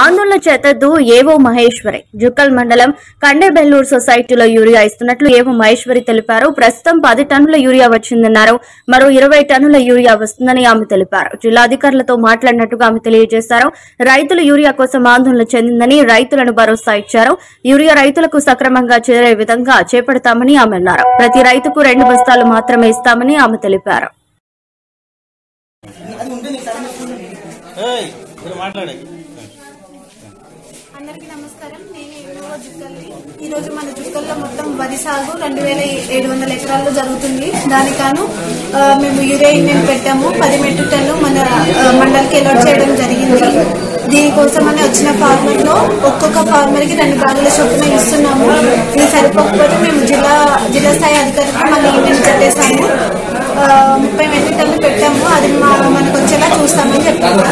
ఆందోళన చేతద్దు ఏవో మహేశ్వరి జుక్కల్ మండలం కండేబెల్లూరు సొసైటీలో యూరియా ఇస్తున్నట్లు ఏవో మహేశ్వరి తెలిపారు. ప్రస్తుతం 10 టన్నుల యూరియా వచ్చిందన్నారు. మరో 20 టన్నుల యూరియా వస్తుందని ఆమె తెలిపారు. జిల్లా అధికారులతో మాట్లాడినట్టుగా ఆమె తెలియజేశారు. రైతులు యూరియా కోసం ఆందోళన చెందిందని రైతులను భరోసా ఇచ్చారు. యూరియా రైతులకు సక్రమంగా చేరే విధంగా చేపడతామని ఆమె అన్నారు. ప్రతి రైతుకు 2 బస్తాలు మాత్రమే ఇస్తామని ఆమె తెలిపారు. అందరికీ నమస్కారం. నేను ఈ రోజు మన జుక్కల్లో మొత్తం వరి సాగు 2700 ఎకరాల్లో జరుగుతుంది. దానికాను మేము యూరియా యూనియన్ పెట్టాము. 10 మెట్రిక్ టన్ను మన మండలికి అలాట్ చేయడం జరిగింది. దీనికోసం అని వచ్చిన ఫార్మర్ లో ఒక్కొక్క ఫార్మర్ కి 2 బ్యాగుల చొప్పున ఇస్తున్నాము. ఇది సరిపోకపోతే మేము జిల్లా స్థాయి అధికారికి మన యూనియన్ చెప్పేసాము. 30 మెట్రిక్ టన్ను పెట్టాము. అది మనకు వచ్చేలా చూస్తామని చెప్పాము.